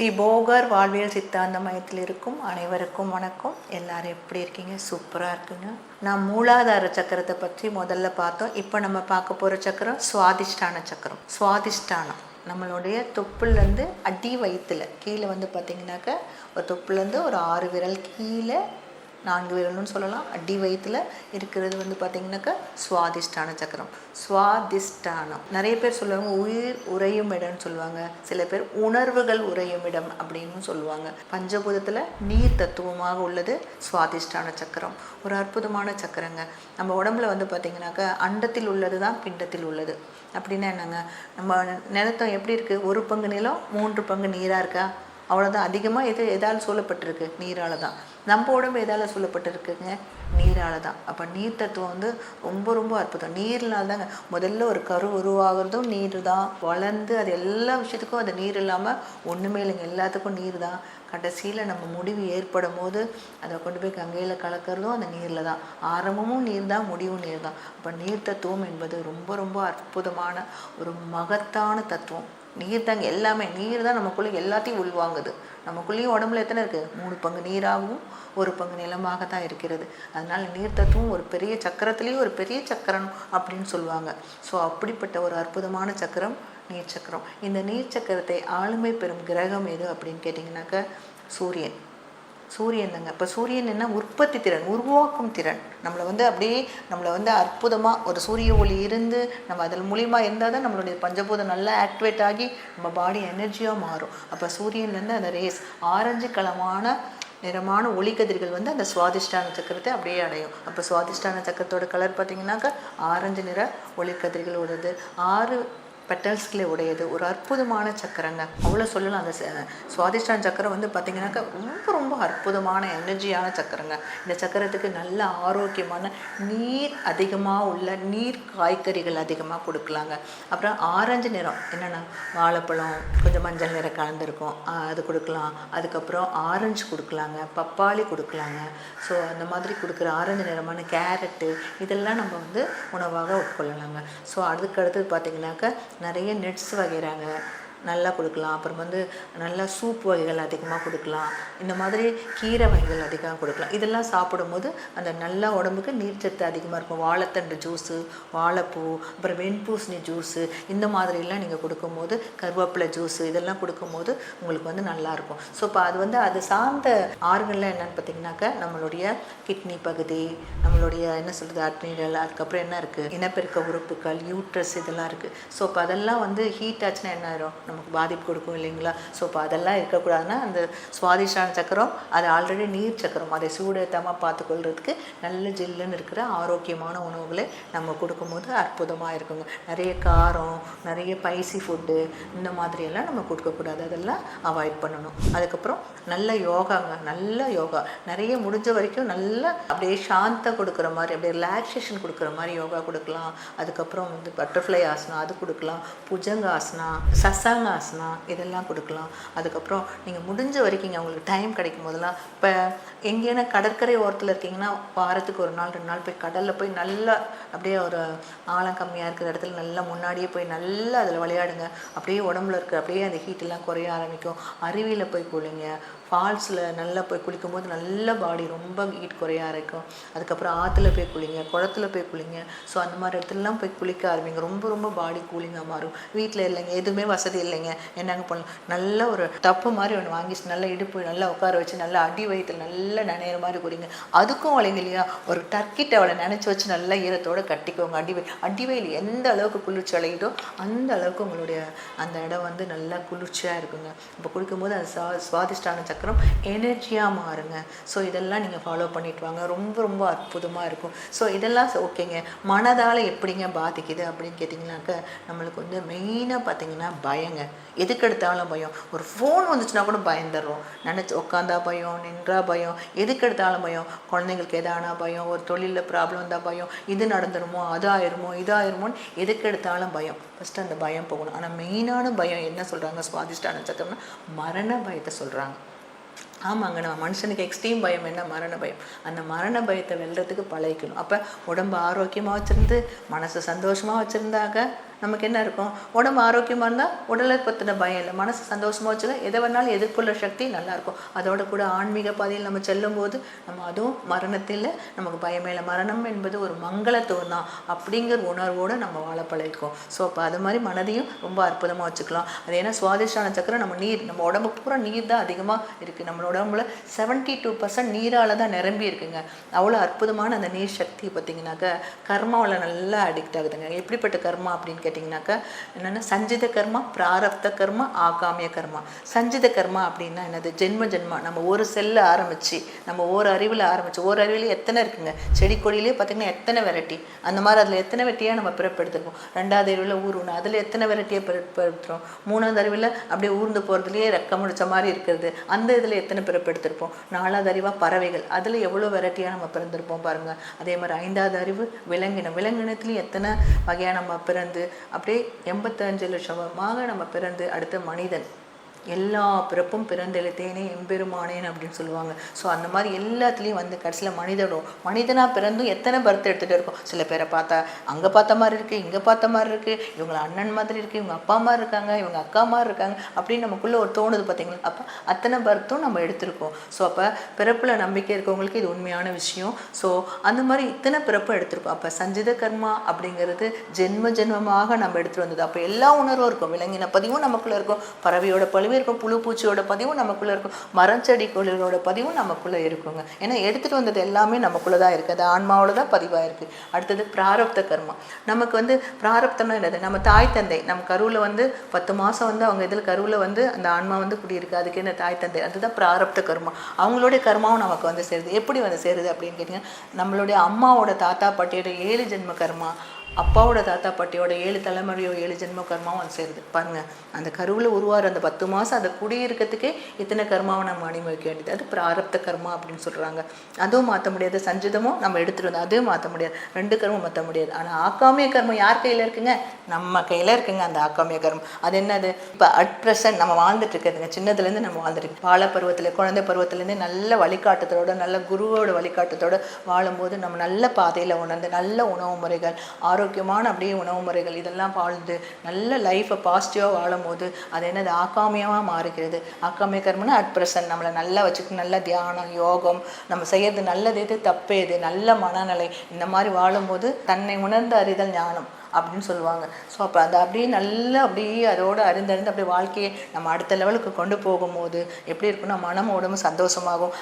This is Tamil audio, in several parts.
ஸ்ரீ போகர் வாழ்வியல் சித்தாந்த மையத்தில் இருக்கும் அனைவருக்கும் வணக்கம். எல்லாரும் எப்படி இருக்கீங்க? சூப்பராக இருக்குங்க. நான் மூலாதார சக்கரத்தை பற்றி முதல்ல பார்த்தோம். இப்போ நம்ம பார்க்க போகிற சக்கரம் சுவாதிஷ்டான சக்கரம். சுவாதிஷ்டானம் நம்மளுடைய தொப்புலேருந்து அடி வயிற்றுல கீழே வந்து பார்த்திங்கனாக்கா ஒரு தொப்புலேருந்து ஒரு 6 விரல் கீழே 4 விரல்னு சொல்லலாம். அடி வயிற்றுல இருக்கிறது வந்து பார்த்திங்கனாக்கா சுவாதிஷ்டான சக்கரம். சுவாதிஷ்டானம் நிறைய பேர் சொல்லுவாங்க உயிர் உறையும் இடம்னு சொல்லுவாங்க. சில பேர் உணர்வுகள் உறையும் இடம் அப்படின்னு சொல்லுவாங்க. பஞ்சபூதத்தில் நீர் தத்துவமாக உள்ளது சுவாதிஷ்டான சக்கரம். ஒரு அற்புதமான சக்கரங்க. நம்ம உடம்புல வந்து பார்த்திங்கனாக்கா அண்டத்தில் உள்ளது தான் பிண்டத்தில் உள்ளது. அப்படின்னா என்னங்க, நம்ம நிலத்தம் எப்படி இருக்குது? 1 பங்கு நிலம் 3 பங்கு நீராக இருக்கா? அவ்வளோதான். அதிகமாக எதால் சூழப்பட்டிருக்கு? நீரால் தான். நம்ம உடம்பு எதால் சூழப்பட்டிருக்குங்க? நீரால் தான். அப்போ நீர் தத்துவம் வந்து ரொம்ப ரொம்ப அற்புதம். நீர்னால் தாங்க முதல்ல ஒரு கரு உருவாகிறதும் நீர் தான். வளர்ந்து அது எல்லா விஷயத்துக்கும் அது நீர் இல்லாமல் ஒன்றுமே இல்லைங்க. எல்லாத்துக்கும் நீர் தான். கடைசியில் நம்ம முடிவு ஏற்படும் போது அதை கொண்டு போய் கங்கையில் கலக்கிறதும் அந்த நீரில் தான். ஆரம்பமும் நீர் தான், முடிவும் நீர் தான். அப்போ நீர் தத்துவம் என்பது ரொம்ப ரொம்ப அற்புதமான ஒரு மகத்தான தத்துவம். நீர் தாங்க எல்லாமே. நீர் தான் நமக்குள்ளே எல்லாத்தையும் உள்வாங்குது. நமக்குள்ளேயும் உடம்புல எத்தனை இருக்குது? 3 பங்கு நீராகவும் 1 பங்கு நிலமாக தான் இருக்கிறது. அதனால் நீர் தத்துவம் ஒரு பெரிய சக்கரத்துலேயும் ஒரு பெரிய சக்கரம் அப்படின்னு சொல்லுவாங்க. ஸோ அப்படிப்பட்ட ஒரு அற்புதமான சக்கரம் நீர் சக்கரம். இந்த நீர் சக்கரத்தை ஆளுமை பெறும் கிரகம் எது அப்படின்னு கேட்டிங்கனாக்கா சூரியன். சூரியன் தாங்க. இப்போ சூரியன் என்ன? உற்பத்தி திறன், உருவாக்கும் திறன். நம்மளை வந்து அற்புதமாக ஒரு சூரிய ஒளி இருந்து நம்ம அதில் மூலிமா இருந்தால் தான் நம்மளுடைய பஞ்சபூதம் நல்லா ஆக்டிவேட் ஆகி நம்ம பாடி எனர்ஜியாக மாறும். அப்போ சூரியன்லேருந்து அந்த ரேஸ் ஆரஞ்சு நிறமான ஒளிக்கதிர்கள் வந்து அந்த சுவாதிஷ்டான சக்கரத்தை அப்படியே அடையும். அப்போ சுவாதிஷ்டான சக்கரத்தோட கலர் பார்த்திங்கனாக்கா ஆரஞ்சு நிற ஒளிக்கதிர்கள் உள்ளது. 6 பெட்டல்ஸ்களே உடையது. ஒரு அற்புதமான சக்கரங்க. அவ்வளோ சொல்லலாம். அந்த சுவாதிஷ்டான சக்கரம் வந்து பார்த்திங்கனாக்கா ரொம்ப ரொம்ப அற்புதமான எனர்ஜியான சக்கரங்க. இந்த சக்கரத்துக்கு நல்ல ஆரோக்கியமான நீர் அதிகமாக உள்ள நீர் காய்கறிகள் அதிகமாக கொடுக்கலாங்க. அப்புறம் ஆரஞ்சு நிறம் என்னென்னா வாழைப்பழம், கொஞ்சம் மஞ்சள் நிறம் கலந்துருக்கும், அது கொடுக்கலாம். அதுக்கப்புறம் ஆரஞ்சு கொடுக்கலாங்க, பப்பாளி கொடுக்கலாங்க. ஸோ அந்த மாதிரி கொடுக்குற ஆரஞ்சு நிறமான கேரட்டு இதெல்லாம் நம்ம வந்து உணவாக உட்கொள்ளலாங்க. ஸோ அதுக்கடுத்தது பார்த்திங்கனாக்கா நிறைய நட்ஸ் வகைறாங்க நல்லா கொடுக்கலாம். அப்புறம் வந்து நல்லா சூப் வகைகள் அதிகமாக கொடுக்கலாம். இந்த மாதிரி கீரை வகைகள் அதிகமாக கொடுக்கலாம். இதெல்லாம் சாப்பிடும்போது அந்த நல்ல உடம்புக்கு நீர்ச்சத்து அதிகமாக இருக்கும். வாழைத்தண்டு ஜூஸு, வாழைப்பூ, அப்புறம் வெண்பூசணி ஜூஸு, இந்த மாதிரிலாம் நீங்கள் கொடுக்கும்போது கருவேப்பிலை ஜூஸு இதெல்லாம் கொடுக்கும்போது உங்களுக்கு வந்து நல்லாயிருக்கும். ஸோ இப்போ அது வந்து அது சார்ந்த ஆறுகள்லாம் என்னென்னு பார்த்திங்கனாக்கா நம்மளுடைய கிட்னி பகுதி, நம்மளுடைய என்ன சொல்கிறது அட்னீரல், அதுக்கப்புறம் என்ன இருக்குது இனப்பெருக்க உறுப்புகள், யூட்ரஸ் இதெல்லாம் இருக்குது. ஸோ இப்போ அதெல்லாம் வந்து ஹீட் ஆச்சுன்னா என்ன ஆயிரும்? நமக்கு பாதிப்பு கொடுக்கும் இல்லைங்களா? ஸோ இப்போ அதெல்லாம் இருக்கக்கூடாதுன்னா அந்த சுவாதிஷ்டான சக்கரம் அது ஆல்ரெடி நீர் சக்கரம். அதை சூடேற்றாமல் பார்த்துக்கொள்றதுக்கு நல்ல ஜில்லுன்னு இருக்கிற ஆரோக்கியமான உணவுகளை நம்ம கொடுக்கும்போது அற்புதமாக இருக்குங்க. நிறைய காரம், நிறைய ஸ்பைசி ஃபுட்டு இந்த மாதிரியெல்லாம் நம்ம கொடுக்கக்கூடாது. அதெல்லாம் அவாய்ட் பண்ணணும். அதுக்கப்புறம் நல்ல யோகாங்க. நல்ல யோகா நிறைய முடிஞ்ச வரைக்கும் நல்ல அப்படியே சாந்தம் கொடுக்குற மாதிரி, அப்படியே ரிலாக்ஸேஷன் கொடுக்குற மாதிரி யோகா கொடுக்கலாம். அதுக்கப்புறம் வந்து பட்டர்ஃப்ளை ஆசனா அது கொடுக்கலாம். புஜங்க ஆசனா, சசாங்க ஆசனா இதெல்லாம் கொடுக்கலாம். அதுக்கப்புறம் நீங்கள் முடிஞ்ச வரைக்கும் உங்களுக்கு டைம் கிடைக்கும் போதெல்லாம் இப்போ எங்கேனா கடற்கரை ஓரத்தில் இருக்கீங்கன்னா வாரத்துக்கு 1 நாள் 2 நாள் போய் கடலில் போய் நல்லா அப்படியே ஒரு ஆழம் கம்மியாக இருக்கிற இடத்துல நல்லா முன்னாடியே போய் நல்லா அதில் விளையாடுங்க. அப்படியே உடம்புல இருக்க அப்படியே அந்த ஹீட்டெல்லாம் குறைய ஆரம்பிக்கும். அருவியில் போய் குளிங்க. ஃபால்ஸில் நல்லா போய் குளிக்கும்போது நல்ல பாடி ரொம்ப ஹீட் குறைய ஆரம்பிக்கும். அதுக்கப்புறம் ஆற்றுல போய் குளிங்க, குளத்துல போய் குளிங்க. ஸோ அந்த மாதிரி இடத்துலலாம் போய் குளிக்க ஆரம்பிங்க. ரொம்ப ரொம்ப பாடி கூலிங்காக மாறும். வீட்டில் இல்லைங்க, எதுவுமே வசதி இல்லைங்க, என்னங்க பண்ணலாம், நல்ல ஒரு டப்பு மாதிரி ஒன்று வாங்கி நல்லா இடுப்பு நல்லா உட்கார வச்சு நல்லா அடி வயிற்றில் நல்லா நனையிற மாதிரி குடிங்க. அதுக்கும் வளைங்க இல்லையா, ஒரு டர்க்கி டவலை நினச்சி வச்சு நல்லா ஈரத்தோடு கட்டிக்கோங்க. அடிவயில் எந்த அளவுக்கு குளிர்ச்சி அடையுதோ அந்த அளவுக்கு உங்களுடைய அந்த இடம் வந்து நல்லா குளிர்ச்சியாக இருக்குங்க. இப்போ குளிக்கும்போது அது சுவாதிஷ்டான சக்கரம் எனர்ஜியாக மாறுங்க. ஸோ இதெல்லாம் நீங்கள் ஃபாலோ பண்ணிட்டு வாங்க. ரொம்ப ரொம்ப அற்புதமாக இருக்கும். ஸோ இதெல்லாம் ஓகேங்க. மனதால் எப்படிங்க பாதிக்குது அப்படின்னு கேட்டிங்கனாக்கா நம்மளுக்கு வந்து மெயினாக பார்த்திங்கன்னா பயங்க. எதுக்கு எடுத்தாலும் பயம். ஒரு ஃபோன் வந்துச்சுன்னா கூட பயந்துடுறோம். நினச்சி உட்காந்தா பயம், நின்றா பயம், எதுக்கு எடுத்தாலும் பயம். குழந்தைங்களுக்கு எதானா பயம், ஒரு தொழிலில் ப்ராப்ளம் வந்தால் பயம், இது நடந்துருமோ அது ஆயிருமோ இது ஆயிருமோன்னு எதுக்கு எடுத்தாலும் பயம். ஃபஸ்ட்டு அந்த பயம் போகணும். ஆனால் மெயினான பயம் என்ன சொல்கிறாங்க சுவாதிஷ்டான சக்கரம்னா மரண பயத்தை சொல்கிறாங்க. ஆமாங்க, நம்ம மனுஷனுக்கு எக்ஸ்ட்ரீம் பயம் என்ன? மரண பயம். அந்த மரண பயத்தை வெல்றதுக்கு பழகிக்கணும். அப்போ உடம்பு ஆரோக்கியமாக வச்சுருந்து மனசு சந்தோஷமாக வச்சுருந்தாக்க நமக்கு என்ன இருக்கும், உடம்பு ஆரோக்கியமாக இருந்தால் உடலை பற்றின பயம் இல்லை, மனசு சந்தோஷமாக வச்சுக்க, எதை வேணாலும் எதிர்கொள்ள சக்தி நல்லாயிருக்கும். அதோட கூட ஆன்மீக பாதையில் நம்ம செல்லும்போது நம்ம அதுவும் மரணத்தில் நமக்கு பயமே இல்லை, மரணம் என்பது ஒரு மங்களத்துவம் தான் அப்படிங்கிற உணர்வோடு நம்ம வாழ பழகிக்கும். ஸோ அப்போ அது மாதிரி மனதையும் ரொம்ப அற்புதமாக வச்சுக்கலாம். அது ஏன்னா சுவாதிஷ்டான சக்கரம் நம்ம நீர், நம்ம உடம்பு பூரா நீர் தான் அதிகமாக இருக்குது. நம்மளோட உடம்புல 72% நீரால் தான் நிரம்பி இருக்குங்க. அவ்வளோ அற்புதமான அந்த நீர் சக்தி பார்த்திங்கனாக்கா கர்மாவில் நல்லா அடிக்ட் ஆகுதுங்க. எப்படிப்பட்ட கர்மா அப்படின்னு கேட்டிங்கனாக்கா என்னென்னா சஞ்சித கர்மா, பிராரப்த கர்மா, ஆகாமிய கர்மா. சஞ்சித கர்மா அப்படின்னா என்னது, ஜென்ம ஜென்மா நம்ம ஒரு செல்ல ஆரம்பித்து நம்ம ஒரு அறிவில் ஆரம்பித்து, ஒரு அறிவில் எத்தனை இருக்குங்க, செடி கொடியிலே பார்த்திங்கன்னா எத்தனை வெரைட்டி, அந்த மாதிரி அதில் எத்தனை வெரைட்டியாக நம்ம பிறப்பெடுத்துருக்கோம். ரெண்டாவது அறிவில் ஊருணும், அதில் எத்தனை வெரைட்டியாக பிறப்பெடுத்துறோம். மூணாவது அறிவில் அப்படியே ஊர்ந்து போகிறதுலேயே ரெக்க முடிச்ச மாதிரி இருக்கிறது, அந்த இதில் எத்தனை பிறப்பெடுத்திருப்போம். நாலாவது அறிவாக பறவைகள், அதில் எவ்வளோ வெரைட்டியாக நம்ம பிறந்திருப்போம் பாருங்கள். அதே மாதிரி ஐந்தாவது அறிவு விலங்கினம், விலங்கினத்துலேயும் எத்தனை வகையாக நம்ம பிறந்து அப்படியே 85 லட்சமாக நம்ம பிறந்து அடுத்த மனிதன். எல்லா பிறப்பும் பிறந்தெழுத்தேனே எம்பெருமானேன் அப்படின்னு சொல்லுவாங்க. ஸோ அந்த மாதிரி எல்லாத்துலேயும் வந்து கடைசியில் மனிதனாக பிறந்தும் எத்தனை பர்த் எடுத்துகிட்டு இருக்கோம். சில பேரை பார்த்தா அங்கே பார்த்த மாதிரி இருக்குது, இங்கே பார்த்த மாதிரி இருக்குது, இவங்க அண்ணன் மாதிரி இருக்குது, இவங்க அப்பா மாதிரி இருக்காங்க, இவங்க அக்கா மாதிரி இருக்காங்க அப்படின்னு நமக்குள்ளே ஒரு தோணுது பார்த்தீங்களா. அப்போ அத்தனை பர்த்தும் நம்ம எடுத்திருக்கோம். ஸோ அப்போ பிறப்பில் நம்பிக்கை இருக்கவங்களுக்கு இது உண்மையான விஷயம். ஸோ அந்த மாதிரி இத்தனை பிறப்பும் எடுத்திருக்கோம். அப்போ சஞ்சித கர்மா அப்படிங்கிறது ஜென்ம ஜென்மமாக நம்ம எடுத்துகிட்டு வந்தது. அப்போ எல்லா உணர்வும் இருக்கும், விலங்கின பதிவும் நமக்குள்ளே இருக்கும், பறவையோட பழுவு இருக்கும், புழு பூச்சியோட பதிவும் நமக்குள்ளே இருக்கும், மரம் செடி கொடிகளோட பதிவும் நமக்குள்ளே இருக்குங்க. ஏன்னா எடுத்துகிட்டு வந்தது எல்லாமே நமக்குள்ளே தான் இருக்குது, அது ஆன்மாவோட தான் பதிவாக இருக்குது. அடுத்தது பிராரப்த கர்மா. நமக்கு வந்து பிராரப்தம்னா என்னது, நம்ம தாய் தந்தை நம்ம கருவில் வந்து 10 மாதம் வந்து அவங்க இதில் கருவில் வந்து அந்த ஆன்மா வந்து குடியிருக்கு, அதுக்கு என்ன தாய் தந்தை, அதுதான் பிராரப்த கர்மா. அவங்களுடைய கர்மாவும் நமக்கு வந்து சேருது. எப்படி வந்து சேருது அப்படின்னு கேட்டிங்கன்னா, நம்மளுடைய அம்மாவோட தாத்தா பாட்டியோட 7 ஜென்ம கர்மா, அப்பாவோட தாத்தா பாட்டியோட 7 தலைமுறையோ 7 ஜென்ம கர்மாவும் வந்து சேருது பாருங்கள். அந்த கருவில் உருவாகிற அந்த 10 மாதம் அதை குடியிருக்கிறதுக்கே இத்தனை கர்மாவை நம்ம அனுபவிக்க வேண்டியது, அது பிராரப்த கர்மா அப்படின்னு சொல்கிறாங்க. அதுவும் மாற்ற முடியாது, சஞ்சிதமும் நம்ம எடுத்துகிட்டு வந்தோம் அதுவும் மாற்ற முடியாது, 2 கர்மம் மாற்ற முடியாது. ஆனால் ஆக்காமிய கர்மம் யார் கையில் இருக்குங்க, நம்ம கையில் இருக்குங்க அந்த ஆக்காமிய கர்மம். அது என்னது, இப்போ அட் ப்ரெசன்ட் நம்ம வாழ்ந்துட்டு இருக்கிறதுங்க, சின்னதுலேருந்து நம்ம வாழ்ந்துட்டு பால பருவத்தில் குழந்தை பருவத்துலேருந்து நல்ல வழிகாட்டுதலோட நல்ல குருவோட வழிகாட்டுதலோட வாழும்போது நம்ம நல்ல பாதையில் உணர்ந்து நல்ல உணவு முறைகள், ஆரோக்கியமான அப்படியே உணவு முறைகள் இதெல்லாம் வாழ்ந்து நல்ல லைஃப்பை பாசிட்டிவாக வாழும் போது அது என்னது ஆக்காமியமாக மாறுகிறது. ஆக்காமிய கர்மம்னா அட் ப்ரெசன்ட் நம்மளை நல்லா வச்சுக்கிட்டு நல்ல தியானம் யோகம் நம்ம செய்யறது நல்லது எது தப்பு எது நல்ல மனநிலை இந்த மாதிரி வாழும்போது தன்னை உணர்ந்து அறிதல் ஞானம் அப்படின்னு சொல்லுவாங்க. ஸோ அப்போ அது அப்படியே நல்லா அப்படியே அதோடு அறிந்தறிந்து அப்படியே வாழ்க்கையை நம்ம அடுத்த லெவலுக்கு கொண்டு போகும்போது எப்படி இருக்குன்னா மனம் உடம்பு சந்தோஷமாகும்,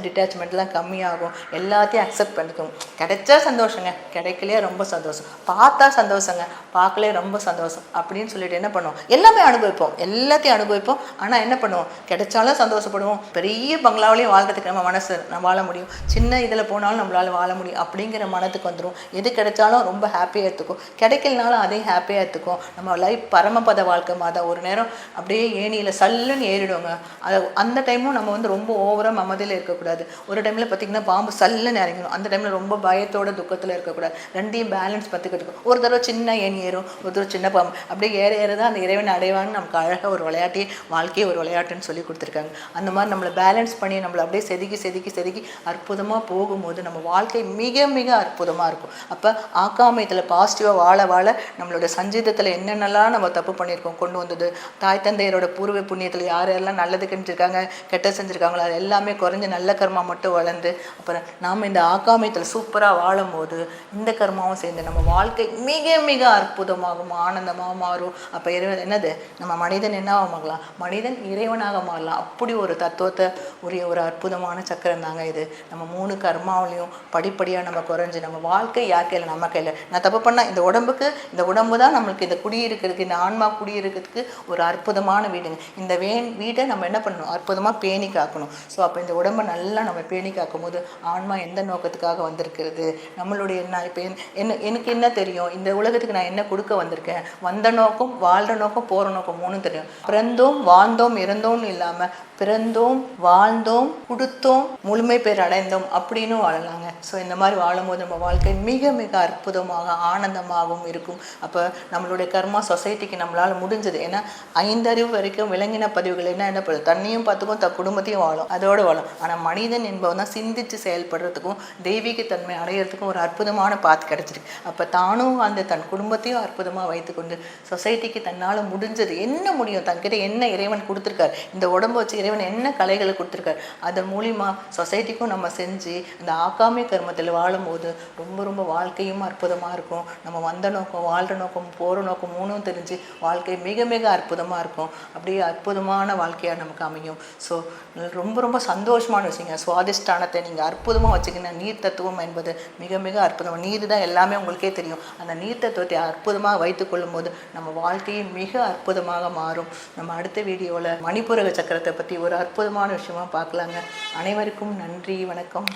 டிட்டாச்மெண்ட்லாம் கம்மியாகும், எல்லாத்தையும் அக்செப்ட் பண்ணிக்கும். கிடைச்சா சந்தோஷங்க, கிடைக்கலையே ரொம்ப சந்தோஷம், பார்த்தா சந்தோஷங்க, பார்க்கலே ரொம்ப சந்தோஷம் அப்படின்னு சொல்லிட்டு என்ன பண்ணுவோம், எல்லாமே அனுபவிப்போம், எல்லாத்தையும் அனுபவிப்போம். ஆனால் என்ன பண்ணுவோம், கிடைச்சாலும் சந்தோஷப்படுவோம், பெரிய பங்களாவிலையும் வாழ்றதுக்கு நம்ம மனசு நம்ம வாழ முடியும், சின்ன இதில் போனாலும் நம்மளால் வாழ முடியும் அப்படிங்கிற மனத்துக்கு வந்துடும். எது கிடைச்சாலும் ரொம்ப ஹாப்பியாக எடுத்துக்கும், கிடைக்கலனாலும் அதையும் ஹாப்பியாக எடுத்துக்கும். நம்ம லைஃப் பரமபத வாழ்க்கை மாதிரி ஒரு நேரம் அப்படியே ஏணியில் சல்லுன்னு ஏறிடுவோங்க. அது அந்த டைமும் நம்ம வந்து ரொம்ப ஓவராக மமதியில் இருக்கக்கூடாது. ஒரு டைமில் பார்த்திங்கன்னா பாம்பு சல்லுன்னு இறங்கணும், அந்த டைமில் ரொம்ப பயத்தோட துக்கத்தில் இருக்கக்கூடாது. ரெண்டையும் பேலன்ஸ் பார்த்துக்கிட்டு ஒரு தடவை சின்ன ஏணி ஏறும், ஒரு தடவை சின்ன பாம்பு, அப்படியே ஏற தான் அந்த இறைவனை அடைவான்னு நமக்கு அழகாக ஒரு விளையாட்டே வாழ்க்கையே ஒரு விளையாட்டுன்னு சொல்லி கொடுத்துருக்காங்க. அந்த மாதிரி நம்மளை பேலன்ஸ் பண்ணி நம்மளை அப்படியே செதுக்கி செதுக்கி செதுக்கி அற்புதமாக போகும்போது நம்ம வாழ்க்கை மிக மிக அற்புதமாக இருக்கும். அப்போ ஆக்காமயத்தில் பாசிட்டிவாக வாழ வாழ நம்மளோட சஞ்சீதத்தில் என்னென்னலாம் நம்ம தப்பு பண்ணியிருக்கோம் கொண்டு வந்தது, தாய் தந்தையரோட பூர்வ புண்ணியத்தில் யாரெல்லாம் நல்லது செஞ்சுருக்காங்க கெட்ட செஞ்சுருக்காங்களோ அது எல்லாமே குறைஞ்சி நல்ல கர்மா மட்டும் வளர்ந்து அப்புறம் நாம் இந்த ஆக்காமயத்தில் சூப்பராக வாழும் போது இந்த கர்மாவும் சேர்ந்து நம்ம வாழ்க்கை மிக மிக அற்புதமாகும், ஆனந்தமாக மாறும். அப்போ இறைவன் என்னது, நம்ம மனிதன் என்னவாக மாறலாம், மனிதன் இறைவனாக மாறலாம். அப்படி ஒரு தத்துவத்தை உரிய ஒரு அற்புதமான சக்கரம் தாங்க இது. நம்ம 3 கர்மாவிலையும் படிப்படியாக நம்ம குறைஞ்சி நம்ம வாழ்க்கை யார் கையில், நம்ம கையில். நான் தப்பு பண்ணால் இந்த உடம்புக்கு, இந்த உடம்பு தான் நம்மளுக்கு இந்த குடியிருக்கிறதுக்கு, இந்த ஆன்மா குடியிருக்கிறதுக்கு ஒரு அற்புதமான வீடுங்க. இந்த வீடை நம்ம என்ன பண்ணணும், அற்புதமாக பேணி காக்கணும். ஸோ அப்போ இந்த உடம்பை நல்லா நம்ம பேணி காக்கும் போது ஆன்மா எந்த நோக்கத்துக்காக வந்திருக்கிறது, நம்மளுடைய என்ன, இப்போ எனக்கு என்ன தெரியும், இந்த உலகத்துக்கு நான் என்ன கொடுக்க வந்திருக்கேன், வந்த நோக்கம், வாழ்கிற நோக்கம், போகிற நோக்கம் 3 தெரியும். பிறந்தோம் வாழ்ந்தோம் இறந்தோம்னு இல்லாமல் பிறந்தோம் வாழ்ந்தோம் கொடுத்தோம் முழுமை பேர் அடைந்தோம் அப்படின்னு வாழலாங்க. ஸோ இந்த மாதிரி வாழும்போது நம்ம வாழ்க்கை மிக மிக அற்புதமாக ஆனந்தமாகவும் ஆத்மாவும் இருக்கும். அப்போ நம்மளுடைய கர்மா சொசைட்டிக்கு நம்மளால் முடிஞ்சது. ஏன்னா 5 அறிவு வரைக்கும் விலங்கின பதிவுகள் என்ன பண்ணுது, தண்ணியும் பார்த்துக்கும் தன் குடும்பத்தையும் வாழும், அதோடு வாழும். ஆனால் மனிதன் என்பவன் தான் சிந்தித்து செயல்படுறதுக்கும் தெய்வீக தன்மை அடையிறதுக்கும் ஒரு அற்புதமான பாத் கிடைச்சிருக்கு. அப்போ தானும் அந்த தன் குடும்பத்தையும் அற்புதமாக வைத்துக்கொண்டு சொசைட்டிக்கு தன்னால் முடிஞ்சது என்ன முடியும், தன்கிட்ட என்ன இறைவன் கொடுத்துருக்கார், இந்த உடம்பு வச்சு இறைவன் என்ன கலைகளை கொடுத்துருக்கார், அதன் மூலிமா சொசைட்டிக்கும் நம்ம செஞ்சு அந்த ஆக்காமிய கர்மத்தில் வாழும்போது ரொம்ப ரொம்ப வாழ்க்கையும் அற்புதமாக இருக்கும். நம்ம வந்த நோக்கம், வாழ்கிற நோக்கம், போகிற நோக்கம் மூணும் தெரிஞ்சு வாழ்க்கை மிக மிக அற்புதமாக இருக்கும். அப்படியே அற்புதமான வாழ்க்கையாக நமக்கு அமையும். ஸோ ரொம்ப ரொம்ப சந்தோஷமான விஷயங்க. சுவாதிஷ்டானத்தை நீங்கள் அற்புதமாக வச்சுக்கிங்க. நீர் தத்துவம் என்பது மிக மிக அற்புதம். நீர் தான் எல்லாமே உங்களுக்கே தெரியும். அந்த நீர் தத்துவத்தை அற்புதமாக வைத்துக்கொள்ளும் போது நம்ம வாழ்க்கையும் மிக அற்புதமாக மாறும். நம்ம அடுத்த வீடியோவில் மணிப்புரக சக்கரத்தை பற்றி ஒரு அற்புதமான விஷயமா பார்க்கலாங்க. அனைவருக்கும் நன்றி, வணக்கம்.